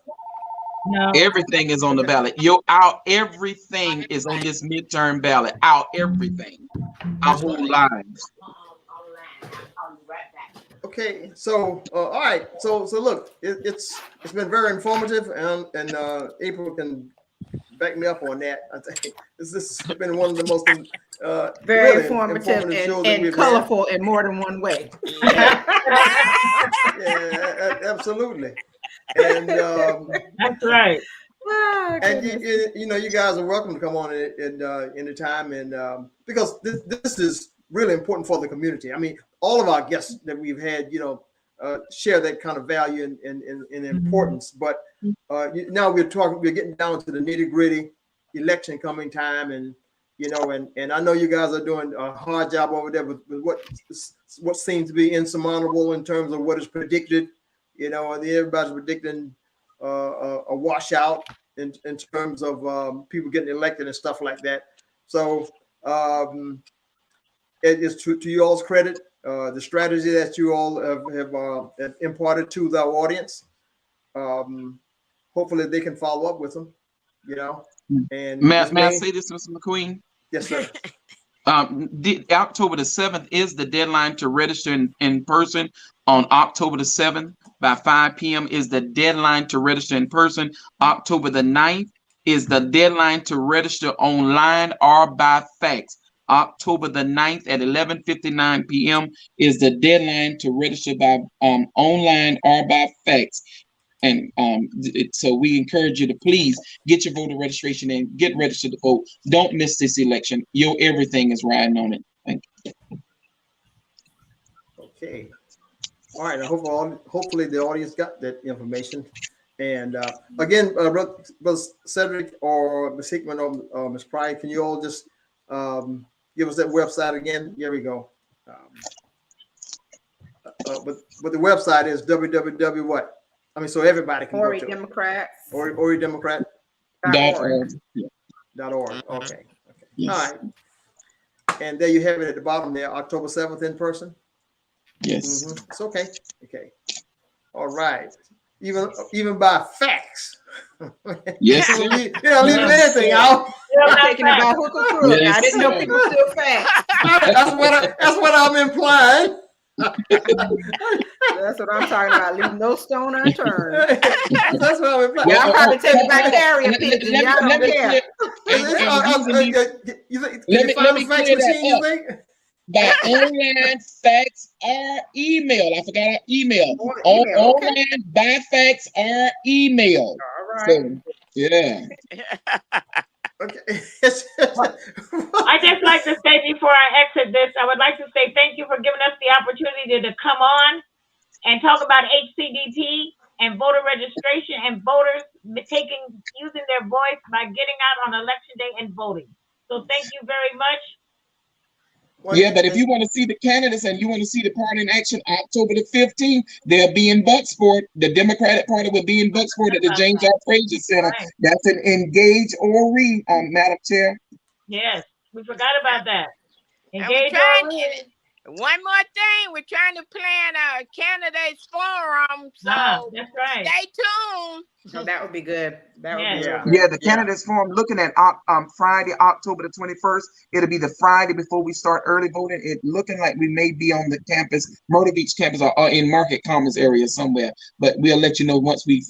No. Everything is on the ballot. Everything is on this midterm ballot. Everything. Our whole lives. Okay, so all right, so look, it's been very informative, and April can back me up on that. I think this has been one of the most Very really informative shows that and we've colorful in more than one way. had. Yeah, absolutely, and That's right. Ah, and goodness. you guys are welcome to come on at any time, and because this is really important for the community. I mean, all of our guests that we've had, share that kind of value and importance. But now we're getting down to the nitty gritty election coming time, and I know you guys are doing a hard job over there with what seems to be insurmountable in terms of what is predicted. Everybody's predicting a washout in terms of people getting elected and stuff like that. So it is to you all's credit, the strategy that you all have imparted to the audience. Hopefully they can follow up with them, And May I say this, Mr. McQueen? Yes, sir. October the 7th is the deadline to register in person. On October the 7th by 5 p.m. is the deadline to register in person. October the 9th is the deadline to register online or by fax. October the 9th at 11:59 p.m. is the deadline to register by online or by fax. And so we encourage you to please get your voter registration and get registered to vote. Don't miss this election. Your everything is riding on it. Thank you. Okay. All right. Hopefully the audience got that information. And again, Brother Cedric or Ms. Hickman or Ms. Pride, can you all just give us that website again? Here we go. But the website is www. What? I mean, so everybody can Horry go to Democrats. Horry Democrat. .org. .org. Okay. Yes. All right. And there you have it at the bottom there, October 7th in person. Yes. Mm-hmm. It's okay. Okay. All right. Even by fax. Yes. Leaving anything out. I'm taking it by hook or crook. Yes. I didn't know people still fast. That's what I'm implying. That's what I'm talking about. Leave no stone unturned. That's what I'm implying. Y'all probably take it by carrier pigeon. Y'all don't care. Let me clear that up. By online, fax, or email. I forgot our email. Online, by fax, or email. All right. So, yeah. Okay. I just like to say before I exit this, I would like to say thank you for giving us the opportunity to come on and talk about HCDP and voter registration and voters using their voice by getting out on election day and voting. So thank you very much. Yeah, but if you want to see the candidates and you want to see the party in action, October the 15th, they'll be in Bucksport. The Democratic Party will be in Bucksport at the James R. Frazier Center. Right. That's an engage or read, Madam Chair. Yes, we forgot about that. And Engage one more thing, we're trying to plan a candidates forum, so that's right. stay tuned. So that would be good. That would be Yeah. good. Yeah, the candidates forum, looking at Friday, October the 21st. It'll be the Friday before we start early voting. It looking like we may be on the campus, Myrtle Beach campus, or in Market Commons area somewhere. But we'll let you know once we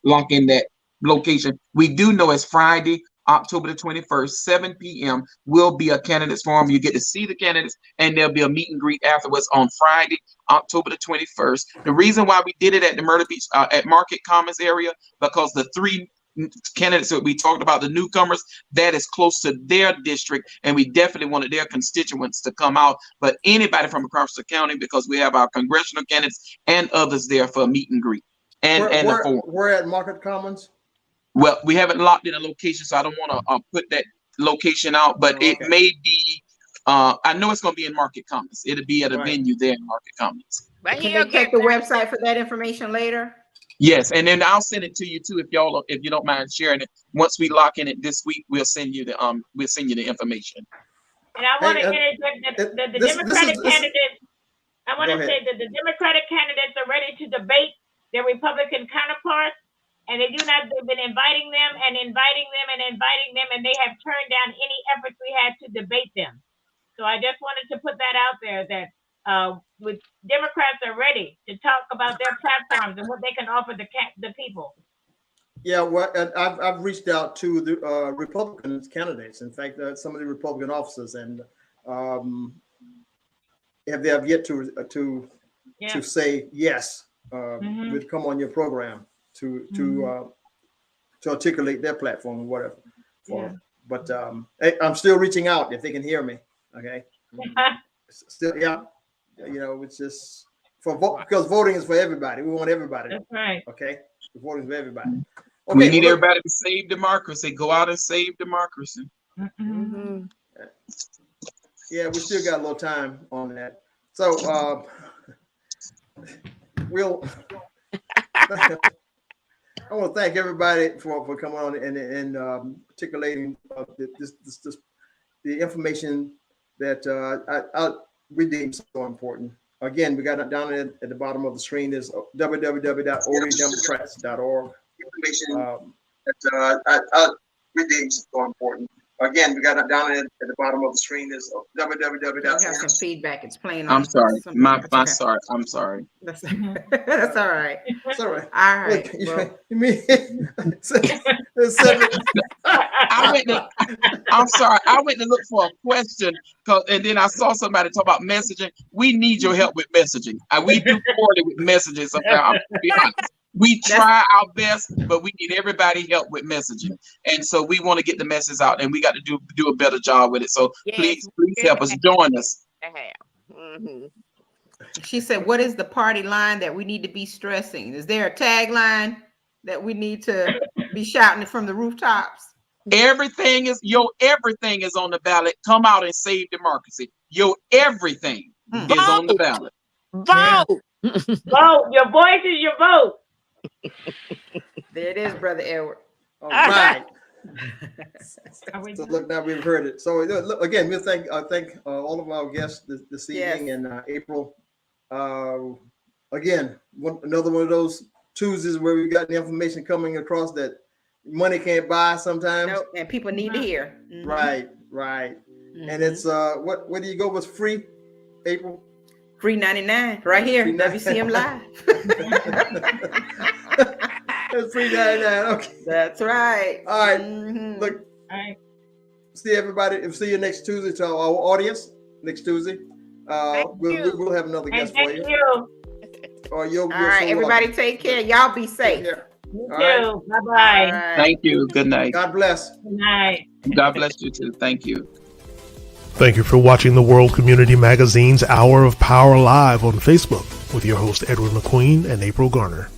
lock in that location. We do know it's Friday, October the 21st, 7 p.m. will be a candidates forum. You get to see the candidates, and there'll be a meet and greet afterwards on Friday, October the 21st. The reason why we did it at the Myrtle Beach, at Market Commons area, because the three candidates that we talked about, the newcomers, that is close to their district, and we definitely wanted their constituents to come out, but anybody from across the county, because we have our congressional candidates and others there for a meet and greet. We're at Market Commons. Well, we haven't locked in a location, so I don't want to put that location out, but it may be I know it's going to be in Market Commons. It'll be at a Right. venue there in Market Commons. But Can he'll they check get the website for that information later? Yes, and then I'll send it to you too if you don't mind sharing it. Once we lock in it this week, we'll send you the information. And I want to Hey, interject that the this Democratic is- candidates, I want Go to ahead. say that the Democratic candidates are ready to debate their Republican counterparts, and they've been inviting them, and they have turned down any efforts we had to debate them. So I just wanted to put that out there that with Democrats are ready to talk about their platforms and what they can offer the people. Yeah, well, I've reached out to the Republican candidates. In fact, some of the Republican officers, and they have yet to say yes. Would come on your program to articulate their platform or whatever. But hey, I'm still reaching out if they can hear me. Okay. Still, yeah. You know, it's just because voting is for everybody. We want everybody. That's right. Okay, voting is for everybody. Okay, We need well, everybody to save democracy. Go out and save democracy. Mm-hmm. Yeah, we still got a little time on that. So we'll. I want to thank everybody for coming on and articulating the information that we deem so important. Again, we got it down at the bottom of the screen is www.orydemocrats.org. Information that we deem so important. Again, we got it down at the bottom of the screen is www. We have some feedback. It's playing on. I'm sorry. That's okay. Sorry. I'm sorry. That's all right. It's all right. All right. Look, Well, you mean I'm sorry. I went to look for a question and then I saw somebody talk about messaging. We need your help with messaging. We do poorly with messaging sometimes. I'm gonna be honest. We try our best, but we need everybody help with messaging. And so we want to get the message out and we got to do a better job with it. So Yes, please help us. Join us. Mm-hmm. she said, what is the party line that we need to be stressing? Is there a tagline that we need to be shouting from the rooftops? Everything is on the ballot. Come out and save democracy. Everything is on the ballot. Vote. Vote. Your voice is your vote. There it is, Brother Edward. all right. Are we So done? look, now we've heard it. So look, again, we thank all of our guests this evening and April. Again, another one of those Tuesdays where we got the information coming across that money can't buy sometimes. Nope, and people need to hear. Mhm. Right. Mhm. And it's what do you go with free, April? Free 99 right here, Free 99. WCM Live. It's free 99. Okay. That's right. All right. Mhm. Look, All right. see everybody. See you next Tuesday to our audience next Tuesday. We'll have another And guest for thank you. you. Or you're All right, so everybody welcome. take care. Y'all be Take safe. care. You All right. too. Bye-bye. All right. Thank you. Good night. God bless. Good night. God bless you too. Thank you. Thank you for watching the World Community Magazine's Hour of Power Live on Facebook with your host Edward McQueen and April Garner.